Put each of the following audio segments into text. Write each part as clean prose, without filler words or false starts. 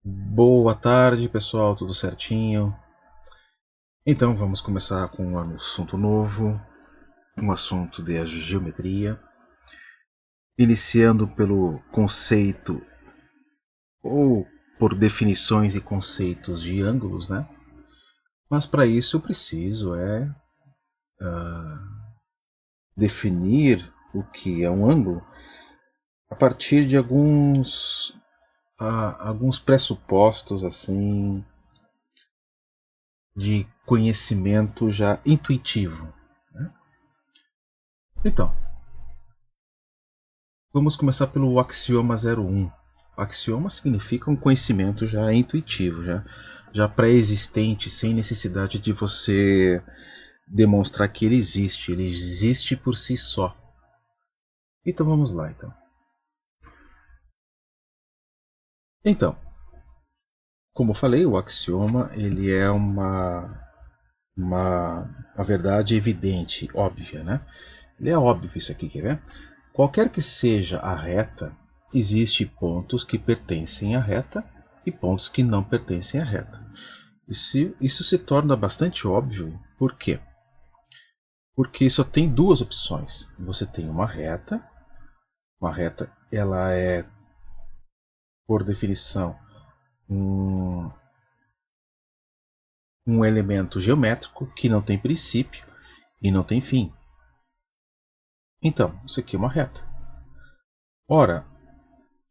Boa tarde, pessoal, tudo certinho? Então vamos começar com um assunto novo, um assunto de geometria, iniciando pelo conceito ou por definições e conceitos de ângulos, né? Mas para isso eu preciso definir o que é um ângulo a partir de alguns pressupostos assim de conhecimento já intuitivo. Então, vamos começar pelo axioma 01. Axioma significa um conhecimento já intuitivo, já pré-existente, sem necessidade de você demonstrar que ele existe por si só. Então vamos lá, então. Então, como eu falei, o axioma ele é uma verdade evidente, óbvia, né? Ele é óbvio isso aqui, quer ver? Qualquer que seja a reta, existem pontos que pertencem à reta e pontos que não pertencem à reta. Isso se torna bastante óbvio, por quê? Porque só tem duas opções. Você tem uma reta ela é, por definição, um elemento geométrico que não tem princípio e não tem fim. Então, isso aqui é uma reta. Ora,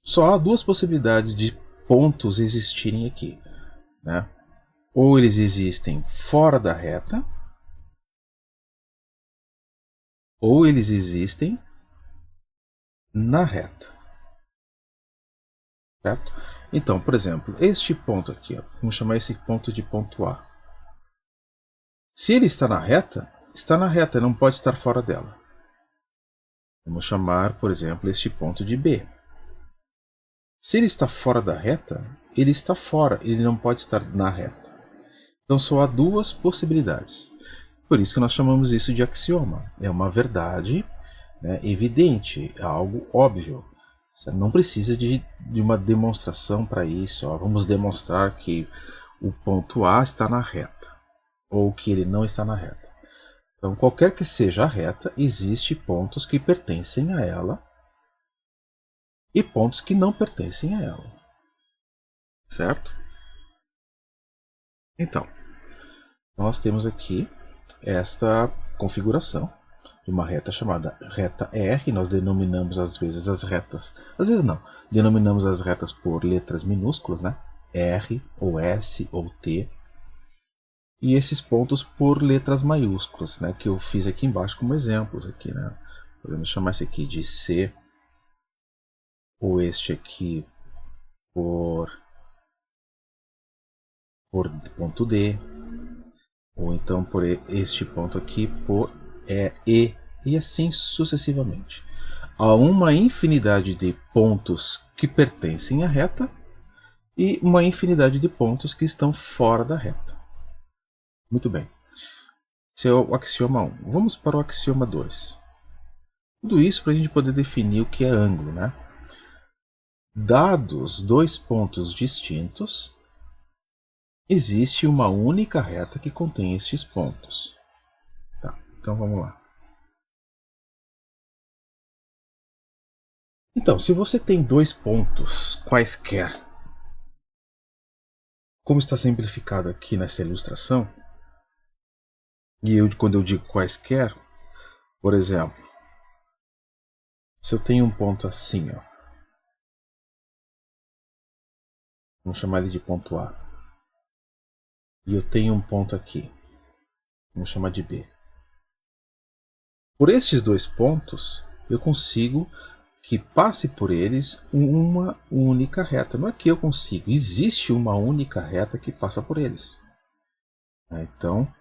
só há duas possibilidades de pontos existirem aqui, né? Ou eles existem fora da reta, ou eles existem na reta, certo? Então, por exemplo, este ponto aqui, ó, vamos chamar esse ponto de ponto A. Se ele está na reta, não pode estar fora dela. Vamos chamar, por exemplo, este ponto de B. Se ele está fora da reta, ele está fora, ele não pode estar na reta. Então só há duas possibilidades. Por isso que nós chamamos isso de axioma. É uma verdade, né, evidente, é algo óbvio. Você não precisa de uma demonstração para isso. Ó. Vamos demonstrar que o ponto A está na reta, ou que ele não está na reta. Então, qualquer que seja a reta, existem pontos que pertencem a ela e pontos que não pertencem a ela. Certo? Então, nós temos aqui esta configuração de uma reta chamada reta R. Nós denominamos às vezes as retas, às vezes não, denominamos as retas por letras minúsculas, né? R ou S ou T. E esses pontos por letras maiúsculas, né? Que eu fiz aqui embaixo como exemplos aqui, né? Podemos chamar esse aqui de C, ou este aqui por ponto D, ou então por este ponto aqui por E, e assim sucessivamente. Há uma infinidade de pontos que pertencem à reta e uma infinidade de pontos que estão fora da reta. Muito bem. Esse é o axioma 1. Vamos para o axioma 2. Tudo isso para a gente poder definir o que é ângulo, né? Dados dois pontos distintos, existe uma única reta que contém estes pontos. Tá, então vamos lá. Então, se você tem dois pontos quaisquer, como está simplificado aqui nessa ilustração, e quando eu digo quaisquer, por exemplo, se eu tenho um ponto assim, ó, vamos chamar ele de ponto A, e eu tenho um ponto aqui, vamos chamar de B. Por estes dois pontos, eu consigo que passe por eles uma única reta. Não é que eu consigo, existe uma única reta que passa por eles. Então,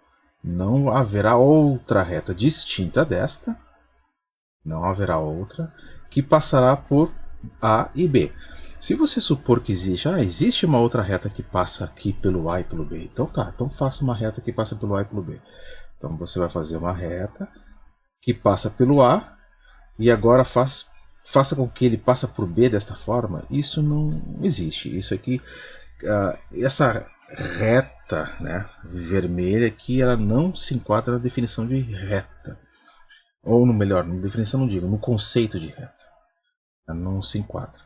não haverá outra reta distinta desta, não haverá outra, que passará por A e B. Se você supor que existe uma outra reta que passa aqui pelo A e pelo B, então tá, então faça uma reta que passa pelo A e pelo B. Então você vai fazer uma reta que passa pelo A e agora faça com que ele passe por B desta forma. Isso não existe. Isso aqui essa reta, né, vermelha aqui, ela não se enquadra na definição de reta. Ou, melhor, na definição não digo, no conceito de reta. Ela não se enquadra.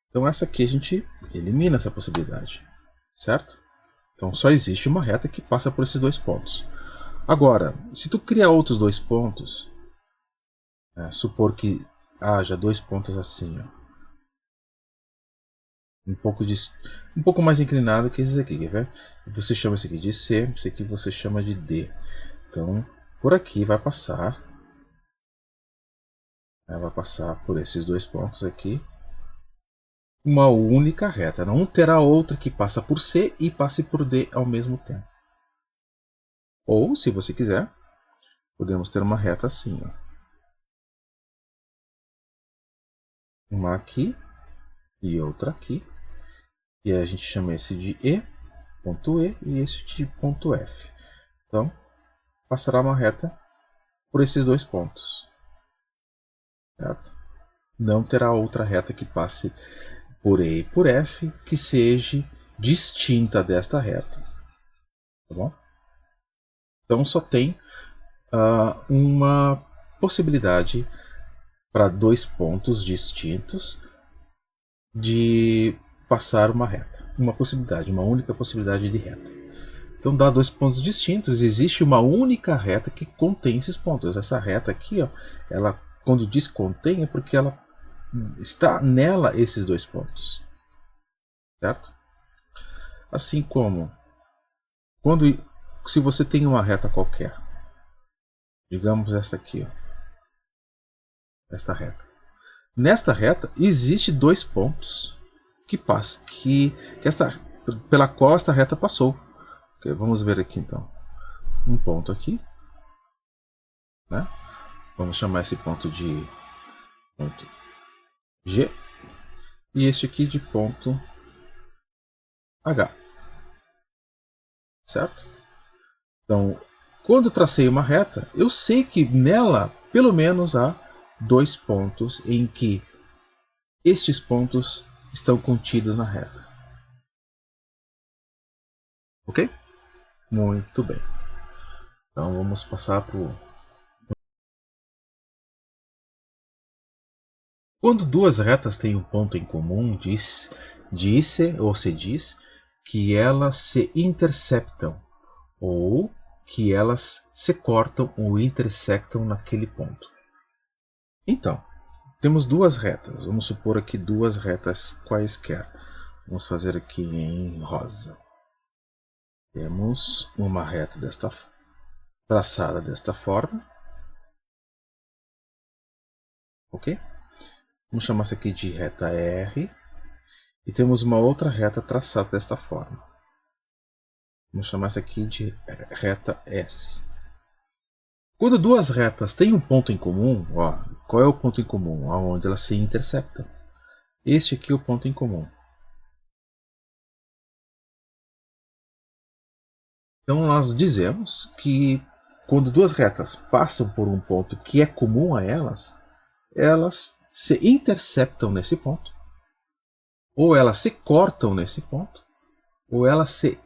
Então essa aqui a gente elimina essa possibilidade, certo? Então só existe uma reta que passa por esses dois pontos. Agora, se tu criar outros dois pontos, supor que haja dois pontos assim, ó, um pouco mais inclinado que esses aqui, quer ver? Você chama esse aqui de C, esse aqui você chama de D. Então, por aqui vai passar por esses dois pontos aqui uma única reta. Não terá outra que passa por C e passe por D ao mesmo tempo. Ou, se você quiser, podemos ter uma reta assim, ó. Uma aqui e outra aqui. E a gente chama esse de ponto E, e esse de ponto F. Então, passará uma reta por esses dois pontos. Certo? Não terá outra reta que passe por E e por F que seja distinta desta reta. Tá bom? Então só tem uma possibilidade para dois pontos distintos de passar uma reta. Uma única possibilidade de reta. Então dá dois pontos distintos, existe uma única reta que contém esses pontos. Essa reta aqui, ó, ela, quando diz contém, é porque ela está nela esses dois pontos. Certo? Assim como se você tem uma reta qualquer, digamos esta aqui, ó, esta reta. Nesta reta existe dois pontos pela qual esta reta passou. Okay, vamos ver aqui então. Um ponto aqui, né? Vamos chamar esse ponto de ponto G e este aqui de ponto H. Certo? Então, quando eu tracei uma reta, eu sei que nela pelo menos há dois pontos em que estes pontos estão contidos na reta. Ok? Muito bem. Então vamos passar para o... Quando duas retas têm um ponto em comum, se diz que elas se interceptam, ou que elas se cortam ou intersectam naquele ponto. Então, temos duas retas. Vamos supor aqui duas retas quaisquer. Vamos fazer aqui em rosa. Temos uma reta traçada desta forma. Ok? Vamos chamar isso aqui de reta R. E temos uma outra reta traçada desta forma. Vamos chamar isso aqui de reta S. Quando duas retas têm um ponto em comum, ó, qual é o ponto em comum? Onde elas se interceptam. Este aqui é o ponto em comum. Então nós dizemos que quando duas retas passam por um ponto que é comum a elas se interceptam nesse ponto, ou elas se cortam nesse ponto, ou elas se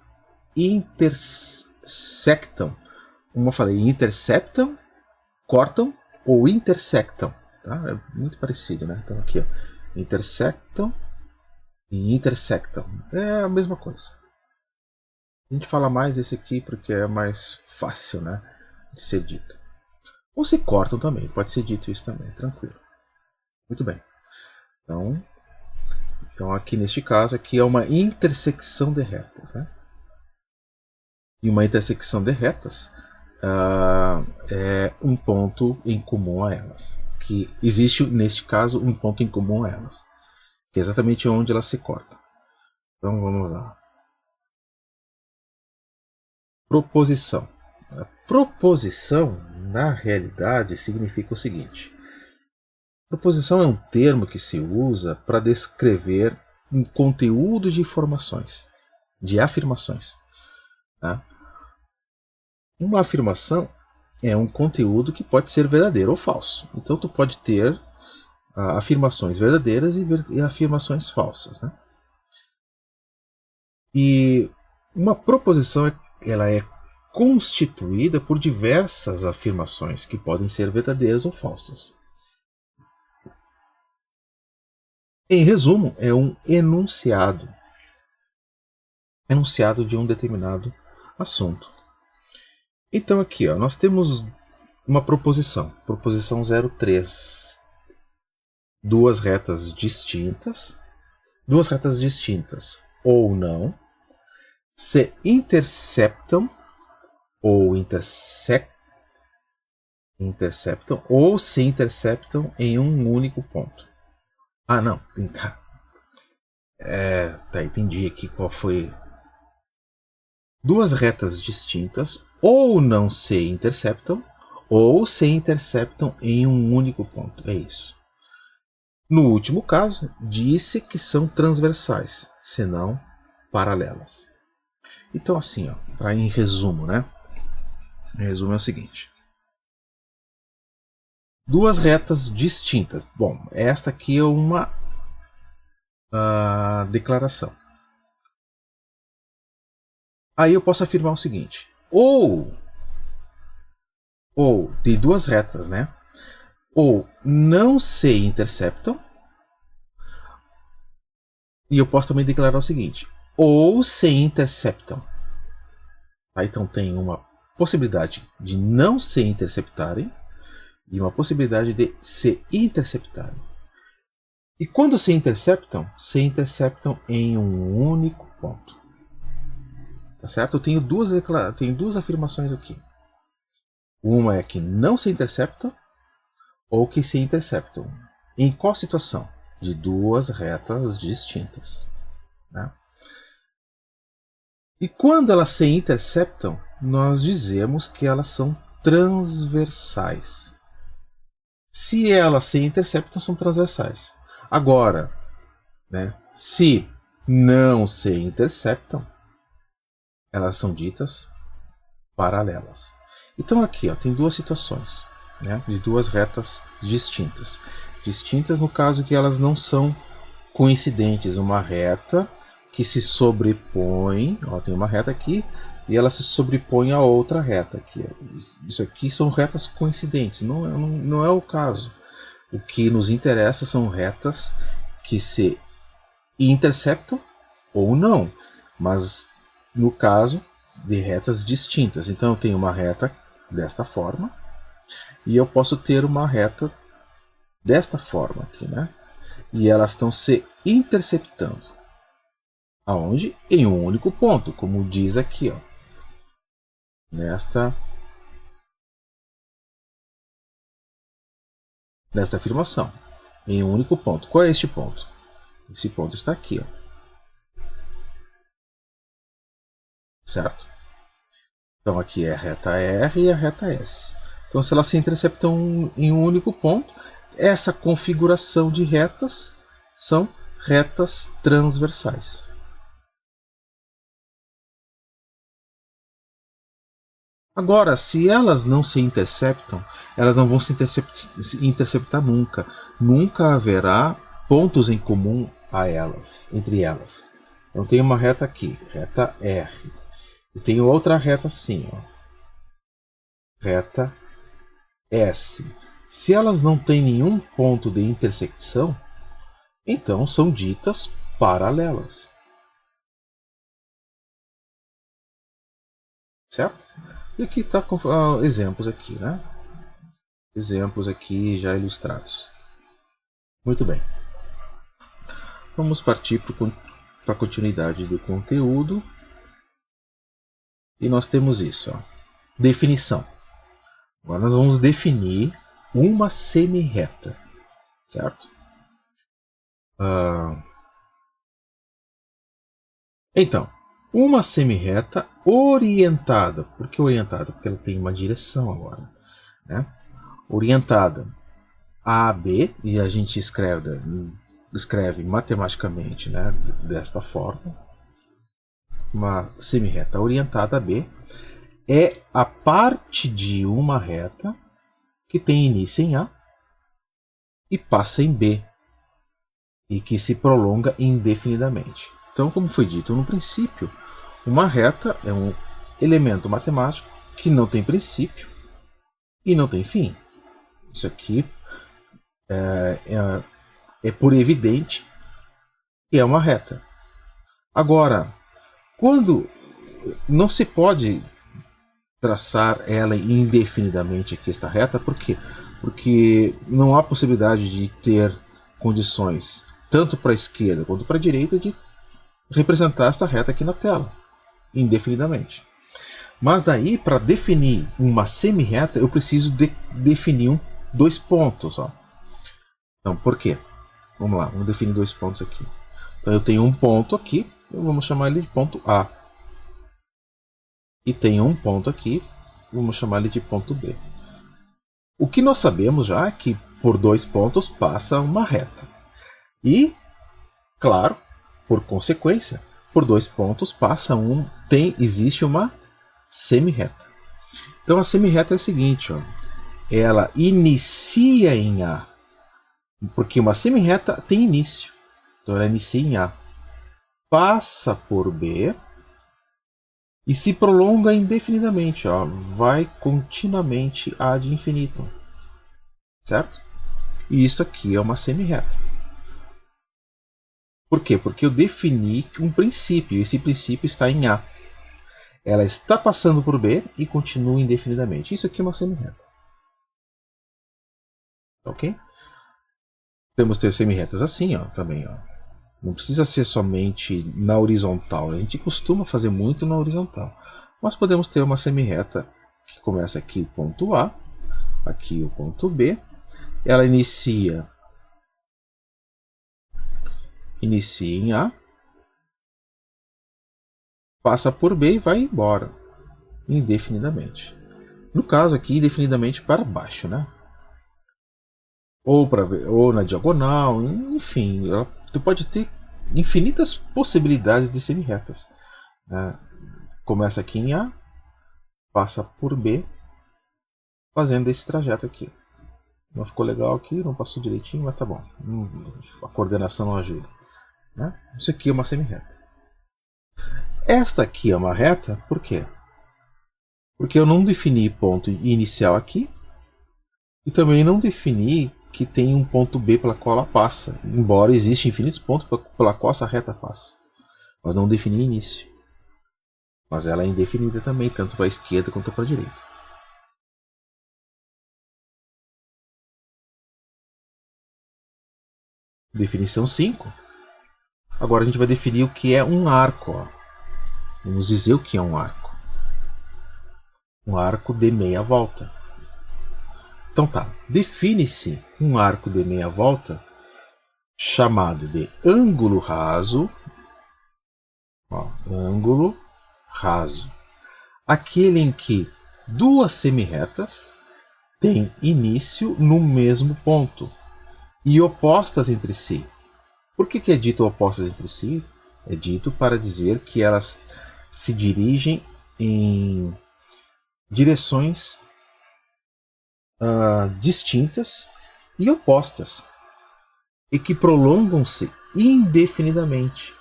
intersectam. Como eu falei, interceptam, cortam ou intersectam. Tá? É muito parecido, né? Então aqui, ó, intersectam e intersectam. É a mesma coisa. A gente fala mais esse aqui porque é mais fácil, né, de ser dito. Ou se cortam também, pode ser dito isso também, tranquilo. Muito bem. Então aqui neste caso aqui é uma intersecção de retas, né? E uma intersecção de retas é um ponto em comum a elas. Que existe neste caso um ponto em comum a elas, que é exatamente onde elas se cortam. Então vamos lá. Proposição. A proposição, na realidade, significa o seguinte. Proposição é um termo que se usa para descrever um conteúdo de informações, de afirmações. Tá? Uma afirmação é um conteúdo que pode ser verdadeiro ou falso. Então tu pode ter afirmações verdadeiras e afirmações falsas. Né? E uma proposição ela é constituída por diversas afirmações que podem ser verdadeiras ou falsas. Em resumo, é um enunciado de um determinado assunto. Então aqui, ó, nós temos uma proposição 03. Duas retas distintas ou não se interceptam ou se interceptam em um único ponto. Ah, não, tá. Tá, entendi aqui qual foi. Duas retas distintas ou não se interceptam ou se interceptam em um único ponto. É isso. No último caso, disse que são transversais, senão paralelas. Então, assim, ó, em resumo, né? Em resumo é o seguinte: duas retas distintas. Bom, esta aqui é uma declaração. Aí eu posso afirmar o seguinte: ou de duas retas, né? Ou não se interceptam. E eu posso também declarar o seguinte: ou se interceptam. Tá? Então tem uma possibilidade de não se interceptarem e uma possibilidade de se interceptarem. E quando se interceptam em um único ponto. Tá certo? Eu tenho duas afirmações aqui. Uma é que não se interceptam ou que se interceptam. Em qual situação? De duas retas distintas. Né? E quando elas se interceptam, nós dizemos que elas são transversais. Se elas se interceptam, são transversais. Agora, né, se não se interceptam, elas são ditas paralelas. Então aqui, ó, tem duas situações, né, de duas retas distintas. Distintas no caso que elas não são coincidentes. Uma reta que se sobrepõe, ó, tem uma reta aqui e ela se sobrepõe a outra reta aqui. Isso aqui são retas coincidentes, não é o caso. O que nos interessa são retas que se interceptam ou não, mas no caso de retas distintas. Então eu tenho uma reta desta forma e eu posso ter uma reta desta forma aqui, né? E elas estão se interceptando. Aonde? Em um único ponto, como diz aqui, ó. Nesta afirmação. Em um único ponto. Qual é este ponto? Esse ponto está aqui, ó. Certo? Então aqui é a reta R e a reta S. Então se elas se interceptam em um único ponto, essa configuração de retas são retas transversais. Agora, se elas não se interceptam, elas não vão se interceptar nunca. Nunca haverá pontos em comum entre elas. Então tem uma reta aqui, reta R. E tem outra reta assim, ó, reta S. Se elas não têm nenhum ponto de intersecção, então são ditas paralelas. Certo? E aqui está com exemplos aqui, né? Exemplos aqui já ilustrados. Muito bem. Vamos partir para a continuidade do conteúdo. E nós temos isso, ó. Definição. Agora nós vamos definir uma semirreta, certo? Então, uma semirreta orientada. Por que orientada? Porque ela tem uma direção agora, né? Orientada a B, e a gente escreve matematicamente, né, desta forma. Uma semirreta orientada a B é a parte de uma reta que tem início em A e passa em B e que se prolonga indefinidamente. Então, como foi dito no princípio, uma reta é um elemento matemático que não tem princípio e não tem fim. Isso aqui é por evidente que é uma reta. Agora, quando não se pode traçar ela indefinidamente aqui, esta reta, por quê? Porque não há possibilidade de ter condições, tanto para a esquerda quanto para a direita, de representar esta reta aqui na tela, indefinidamente. Mas daí, para definir uma semi-reta, eu preciso definir dois pontos. Ó. Então, por quê? Vamos lá, vamos definir dois pontos aqui. Então, eu tenho um ponto aqui, vamos chamar ele de ponto A. E tenho um ponto aqui, vamos chamar ele de ponto B. O que nós sabemos já é que por dois pontos passa uma reta. E, claro, por consequência, por dois pontos passa existe uma semi-reta. Então a semi-reta é a seguinte, ó, ela inicia em A, porque uma semi-reta tem início. Então ela inicia em A, passa por B e se prolonga indefinidamente, ó, vai continuamente ad infinitum, certo? E isso aqui é uma semi-reta. Por quê? Porque eu defini um princípio, e esse princípio está em A. Ela está passando por B e continua indefinidamente. Isso aqui é uma semi-reta. Ok? Temos ter semi-retas assim, ó, também. Ó. Não precisa ser somente na horizontal. A gente costuma fazer muito na horizontal. Mas podemos ter uma semi-reta que começa aqui o ponto A, aqui o ponto B. Ela inicia em A, passa por B e vai embora indefinidamente. No caso aqui, indefinidamente para baixo, né? Ou na diagonal, enfim, tu pode ter infinitas possibilidades de semi-retas. Né? Começa aqui em A, passa por B, fazendo esse trajeto aqui. Não ficou legal aqui, não passou direitinho, mas tá bom. A coordenação não ajuda. Né? Isso aqui é uma semi-reta. Esta aqui é uma reta, por quê? Porque eu não defini ponto inicial aqui e também não defini que tem um ponto B pela qual ela passa, embora existam infinitos pontos pela qual essa reta passa. Mas não defini início. Mas ela é indefinida também, tanto para a esquerda quanto para a direita. Definição 5. Agora a gente vai definir o que é um arco. Ó. Vamos dizer o que é um arco. Um arco de meia volta. Então tá, define-se um arco de meia volta chamado de ângulo raso. Ó, ângulo raso. Aquele em que duas semi-retas têm início no mesmo ponto e opostas entre si. Por que é dito opostas entre si? É dito para dizer que elas se dirigem em direções distintas e opostas e que prolongam-se indefinidamente.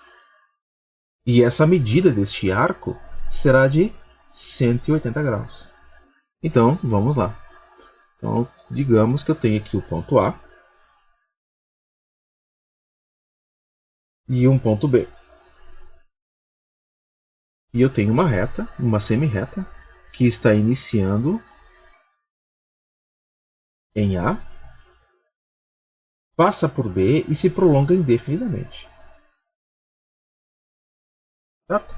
E essa medida deste arco será de 180 graus. Então, vamos lá. Então, digamos que eu tenho aqui o ponto A e um ponto B. E eu tenho uma reta, uma semi-reta, que está iniciando em A, passa por B e se prolonga indefinidamente. Certo?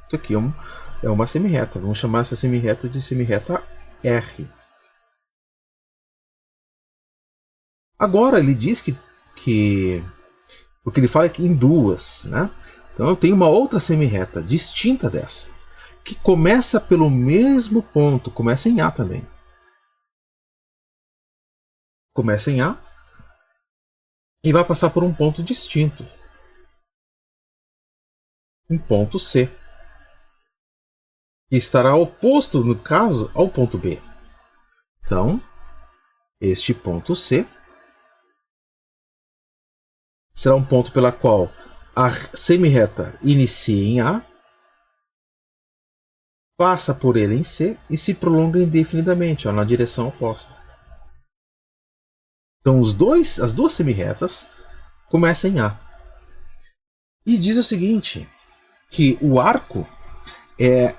Isso aqui é uma semi-reta. Vamos chamar essa semi-reta de semi-reta R. Agora ele diz que porque ele fala aqui em duas, né? Então eu tenho uma outra semi-reta distinta dessa, que começa pelo mesmo ponto, começa em A também. Começa em A e vai passar por um ponto distinto. Um ponto C. Que estará oposto, no caso, ao ponto B. Então, este ponto C será um ponto pela qual a semi-reta inicia em A, passa por ele em C e se prolonga indefinidamente, ó, na direção oposta. Então as duas semi-retas começam em A. E diz o seguinte, que o arco é,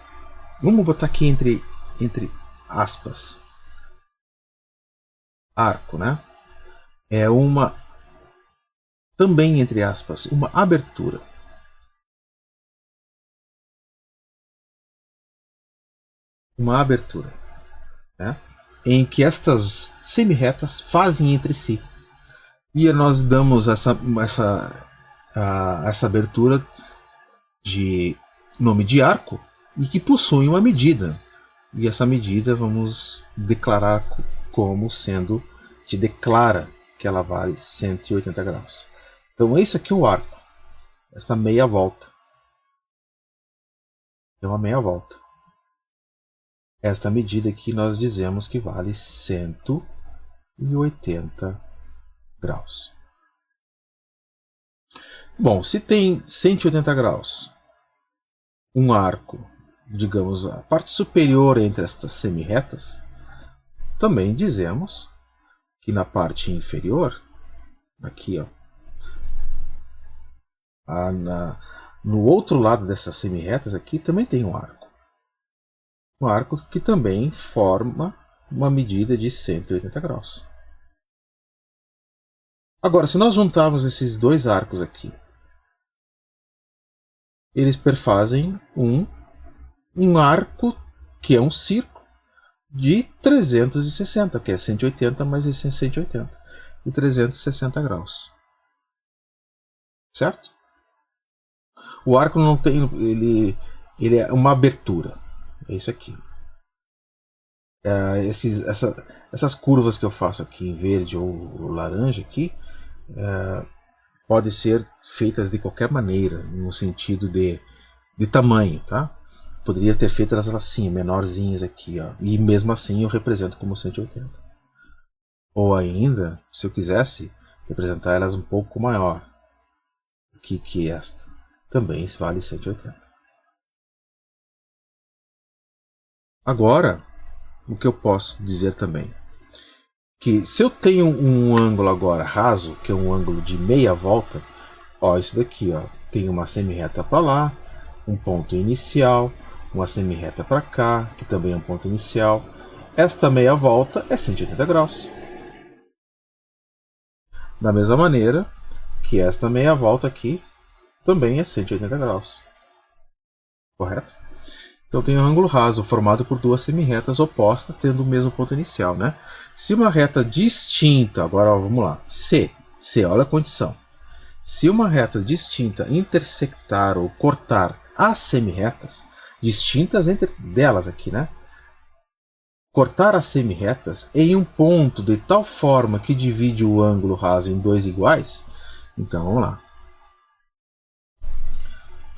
vamos botar aqui entre aspas, arco, né? É uma, também entre aspas, uma abertura. Uma abertura, né? Em que estas semi-retas fazem entre si. E nós damos essa abertura de nome de arco e que possui uma medida. E essa medida vamos declarar como sendo, te declara que ela vale 180 graus. Então esse aqui é o arco, esta meia volta. É uma meia volta. Esta medida aqui nós dizemos que vale 180 graus. Bom, se tem 180 graus, um arco, digamos, a parte superior entre estas semi-retas, também dizemos que na parte inferior, aqui, ó, no outro lado dessas semi-retas aqui também tem um arco. Um arco que também forma uma medida de 180 graus. Agora, se nós juntarmos esses dois arcos aqui, eles perfazem um arco que é um círculo de 360, que é 180 mais esse é 180, e 360 graus. Certo? O arco não tem, ele é uma abertura. É isso aqui. Essas curvas que eu faço aqui em verde ou laranja aqui, podem ser feitas de qualquer maneira, no sentido de tamanho, tá? Poderia ter feito elas assim, menorzinhas aqui, ó, e mesmo assim eu represento como 180. Ou ainda, se eu quisesse, representar elas um pouco maior que esta. Também vale 180. Agora, o que eu posso dizer também? Que se eu tenho um ângulo agora raso, que é um ângulo de meia volta, ó, isso daqui, ó, tem uma semi-reta para lá, um ponto inicial, uma semi-reta para cá, que também é um ponto inicial. Esta meia volta é 180 graus. Da mesma maneira que esta meia volta aqui também é 180 graus. Correto? Então tem um ângulo raso formado por duas semi-retas opostas tendo o mesmo ponto inicial, né? Se uma reta distinta, agora ó, vamos lá, C, olha a condição. Se uma reta distinta intersectar ou cortar as semi-retas, distintas entre delas aqui, né? Cortar as semi-retas em um ponto de tal forma que divide o ângulo raso em dois iguais, então vamos lá.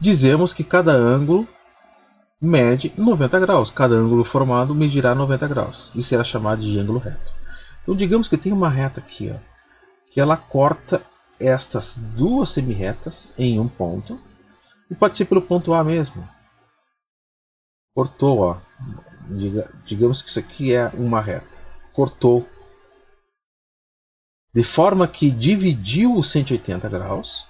Dizemos que cada ângulo mede 90 graus. Cada ângulo formado medirá 90 graus e será chamado de ângulo reto. Então digamos que tem uma reta aqui, ó, que ela corta estas duas semi-retas em um ponto, e pode ser pelo ponto A mesmo. Cortou, ó. Digamos que isso aqui é uma reta. Cortou. De forma que dividiu os 180 graus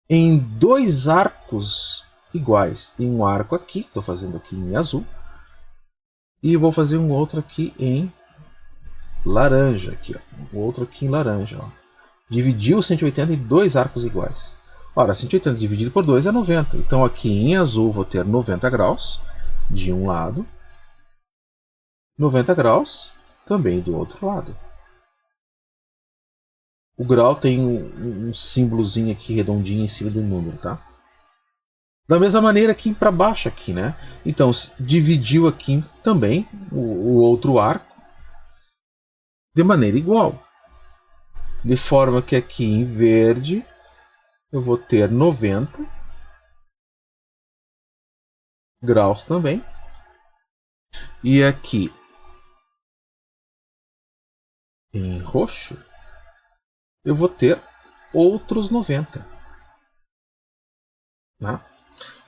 em dois arcos iguais. Tem um arco aqui, estou fazendo aqui em azul, e vou fazer um outro aqui em laranja, aqui, ó. Outro aqui em laranja, ó. Dividiu 180 em dois arcos iguais. Ora, 180 dividido por 2 é 90. Então aqui em azul vou ter 90 graus de um lado, 90 graus também do outro lado. O grau tem um símbolozinho aqui redondinho em cima do número, tá? Da mesma maneira aqui para baixo aqui, né? Então dividiu aqui também o outro arco de maneira igual. De forma que aqui em verde eu vou ter 90 graus também. E aqui em roxo eu vou ter outros 90. né?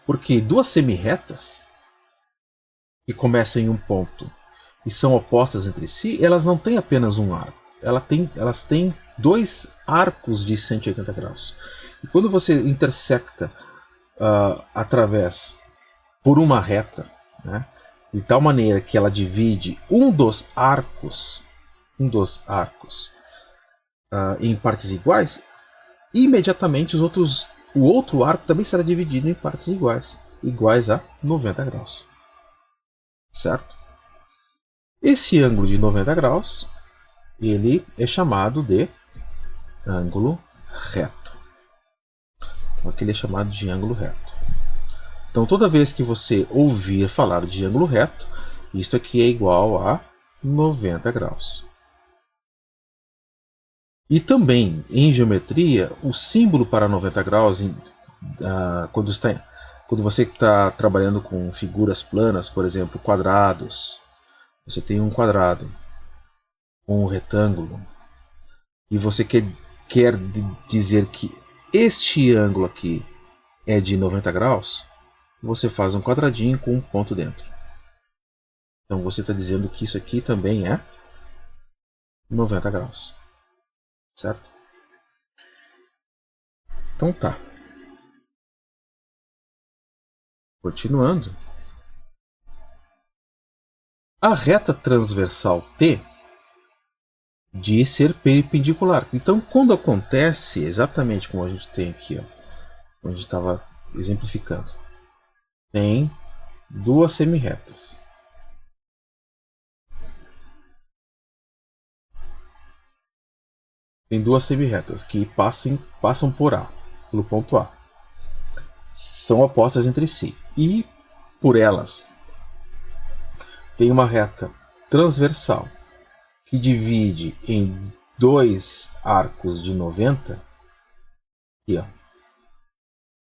Porque duas semirretas que começam em um ponto e são opostas entre si, elas não têm apenas um arco. Elas têm dois arcos de 180 graus. E quando você intersecta através por uma reta, né, de tal maneira que ela divide um dos arcos em partes iguais, imediatamente o outro arco também será dividido em partes iguais a 90 graus. Certo? Esse ângulo de 90 graus, ele é chamado de ângulo reto. Então, aqui ele é chamado de ângulo reto. Então, toda vez que você ouvir falar de ângulo reto, isto aqui é igual a 90 graus. E também, em geometria, o símbolo para 90 graus, quando você está trabalhando com figuras planas, por exemplo, quadrados, você tem um quadrado, um retângulo, e você quer dizer que este ângulo aqui é de 90 graus, você faz um quadradinho com um ponto dentro. Então você está dizendo que isso aqui também é 90 graus. Certo? Então tá. Continuando. A reta transversal T de ser perpendicular. Então, quando acontece exatamente como a gente tem aqui, ó, onde a gente estava exemplificando, tem duas semirretas. Tem duas semirretas que passam por A, pelo ponto A. São opostas entre si. E por elas tem uma reta transversal que divide em dois arcos de 90. Aqui, ó.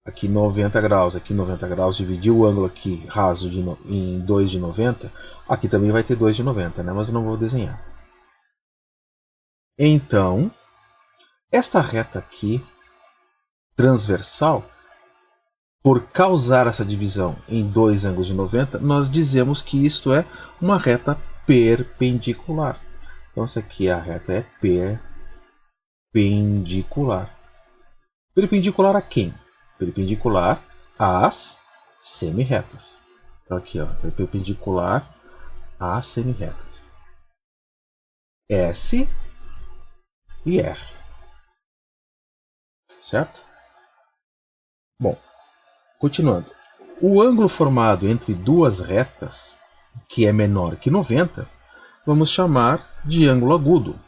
Aqui 90 graus, aqui 90 graus, dividir o ângulo aqui raso em 2 de 90. Aqui também vai ter 2 de 90, né? Mas eu não vou desenhar. Então, esta reta aqui, transversal, por causar essa divisão em dois ângulos de 90, nós dizemos que isto é uma reta perpendicular. Então, essa aqui a reta é perpendicular. Perpendicular a quem? Perpendicular às semirretas. Então, aqui, ó, é perpendicular às semirretas. S e R. Certo? Bom, continuando. O ângulo formado entre duas retas, que é menor que 90, vamos chamar de ângulo agudo.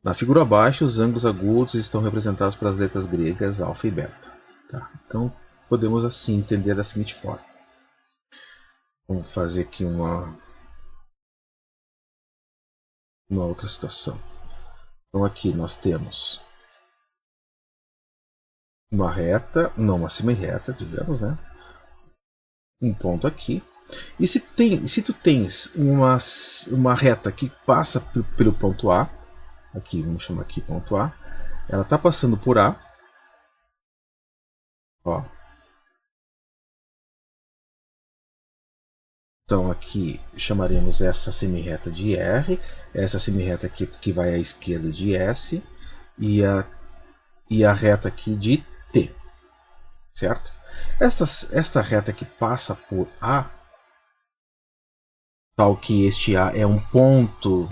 Na figura abaixo, os ângulos agudos estão representados pelas letras gregas alfa e beta. Tá? Então, podemos assim entender da seguinte forma. Vamos fazer aqui uma outra situação. Então, aqui nós temos uma reta, não uma semirreta, digamos, né? Um ponto aqui. E se tu tens uma reta que passa pelo ponto A, aqui, vamos chamar aqui ponto A, ela está passando por A, ó. Então aqui chamaremos essa semirreta de R, essa semirreta aqui que vai à esquerda de S e a reta aqui de T, certo? Esta reta que passa por A, tal que este A é um ponto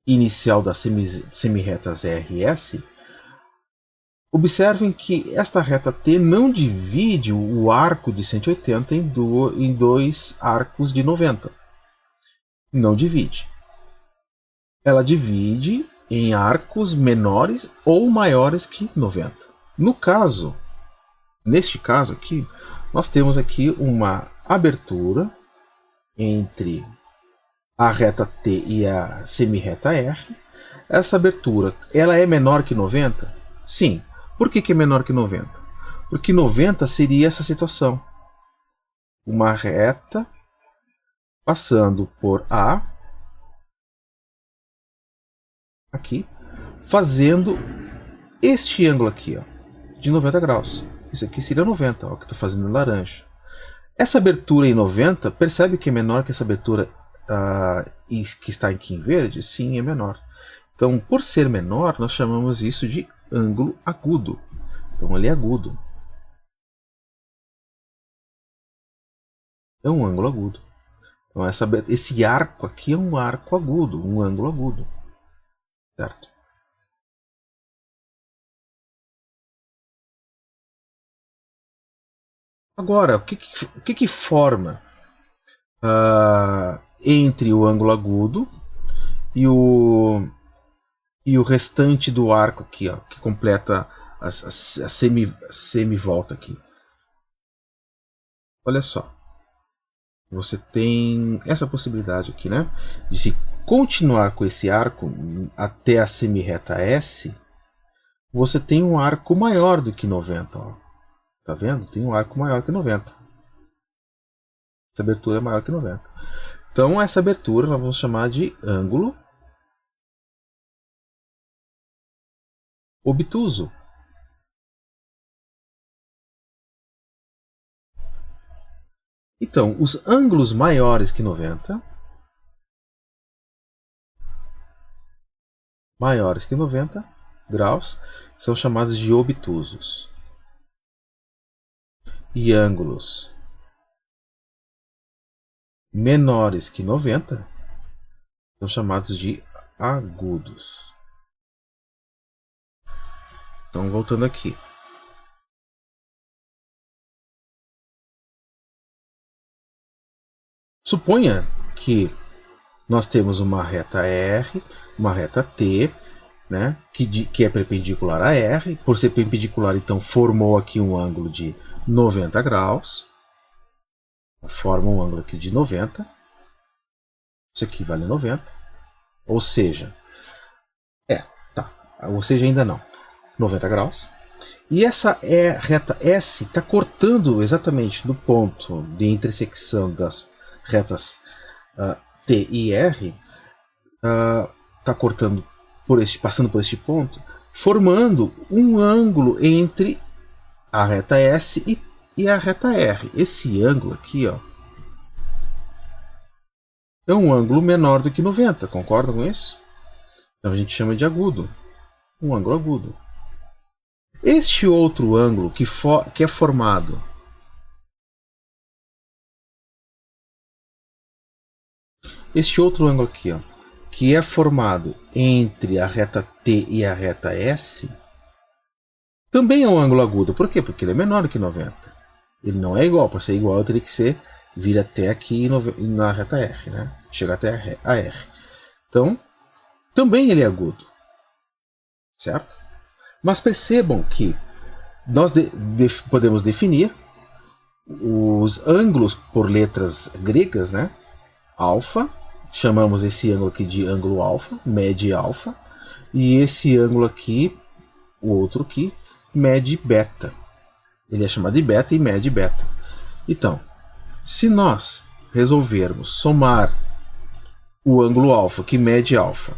inicial das semirretas R e S, observem que esta reta T não divide o arco de 180 em dois arcos de 90. Não divide. Ela divide em arcos menores ou maiores que 90. Neste caso aqui, nós temos aqui uma abertura entre a reta T e a semirreta R. Essa abertura, ela é menor que 90? Sim. Por que é menor que 90? Porque 90 seria essa situação. Uma reta passando por A, aqui, fazendo este ângulo aqui, ó, de 90 graus. Isso aqui seria 90, ó, que eu estou fazendo em laranja. Essa abertura em 90, percebe que é menor que essa abertura que está aqui em verde? Sim, é menor. Então, por ser menor, nós chamamos isso de ângulo agudo. Então, ele é agudo. É um ângulo agudo. Então, esse arco aqui é um arco agudo, um ângulo agudo. Certo? Agora, o que forma entre o ângulo agudo e o restante do arco aqui, ó, que completa a semivolta aqui? Olha só. Você tem essa possibilidade aqui, né? De se continuar com esse arco até a semirreta S, você tem um arco maior do que 90. Ó. Tá vendo? Tem um arco maior que 90. Essa abertura é maior que 90. Então, essa abertura nós vamos chamar de ângulo obtuso. Então, os ângulos maiores que 90, graus, são chamados de obtusos. E ângulos menores que 90 são chamados de agudos. Então, voltando aqui. Suponha que nós temos uma reta R, uma reta T, né, que é perpendicular a R. Por ser perpendicular, então, formou aqui um ângulo de 90 graus. Forma um ângulo aqui de 90. Isso aqui vale 90. Ou seja, ou seja, ainda não. 90 graus. E essa reta S está cortando exatamente no ponto de intersecção das retas T e R, está cortando passando por este ponto, formando um ângulo entre a reta S e a reta R. Esse ângulo aqui, ó, é um ângulo menor do que 90, concorda com isso? Então a gente chama de agudo, um ângulo agudo. Este outro ângulo que é formado aqui, ó, que é formado entre a reta T e a reta S, também é um ângulo agudo. Por quê? Porque ele é menor do que 90. Ele não é igual. Para ser igual, eu teria que vir até aqui na reta R, né? Chegar até a R. Então, também ele é agudo. Certo? Mas percebam que nós podemos definir os ângulos por letras gregas, né? Alfa, chamamos esse ângulo aqui de ângulo alfa, mede alfa, e esse ângulo aqui, o outro aqui, mede beta. Ele é chamado de beta e mede beta. Então, se nós resolvermos somar o ângulo alfa, que mede alfa,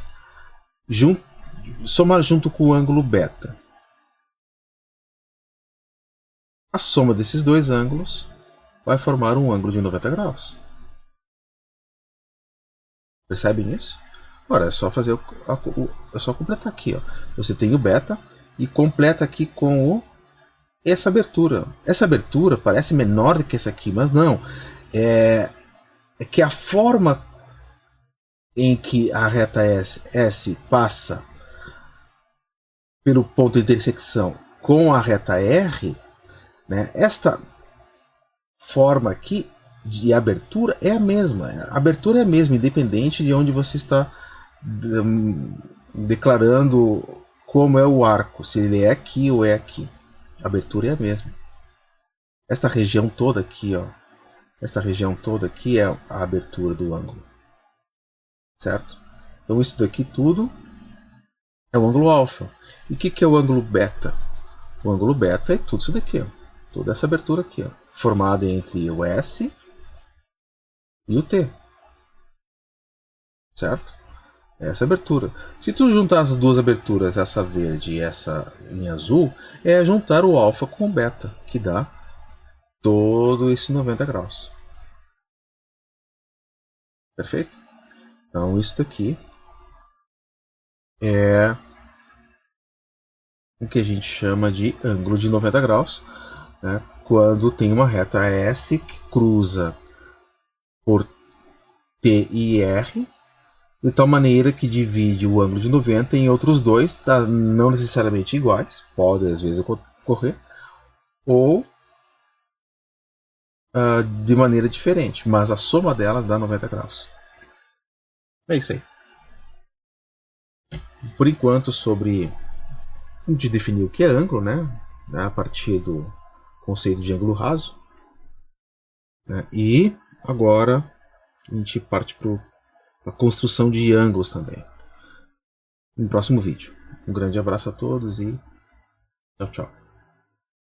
somar junto com o ângulo beta, a soma desses dois ângulos vai formar um ângulo de 90 graus. Percebem isso? Agora é só fazer é só completar aqui, ó. Você tem o beta e completa aqui com essa abertura. Essa abertura parece menor do que essa aqui, mas não. É que a forma em que a reta S passa pelo ponto de intersecção com a reta R, né, esta forma aqui de abertura é a mesma. A abertura é a mesma, independente de onde você está declarando como é o arco, se ele é aqui ou é aqui. A abertura é a mesma. Esta região toda aqui, ó, esta região toda aqui é a abertura do ângulo. Certo? Então isso daqui tudo é o ângulo alfa. E o que é o ângulo beta? O ângulo beta é tudo isso daqui, ó. Toda essa abertura aqui, ó, formada entre o S e o T. Certo? Essa abertura. Se tu juntar as duas aberturas, essa verde e essa em azul, é juntar o alfa com o beta, que dá todo esse 90 graus. Perfeito? Então isso daqui é o que a gente chama de ângulo de 90 graus, né? Quando tem uma reta S que cruza por T e R, de tal maneira que divide o ângulo de 90 em outros dois, tá? Não necessariamente iguais, pode às vezes ocorrer, ou de maneira diferente, mas a soma delas dá 90 graus. É isso aí. Por enquanto, sobre de definir o que é ângulo, né? A partir do conceito de ângulo raso. Né? E agora a gente parte para a construção de ângulos também. No próximo vídeo. Um grande abraço a todos e tchau, tchau.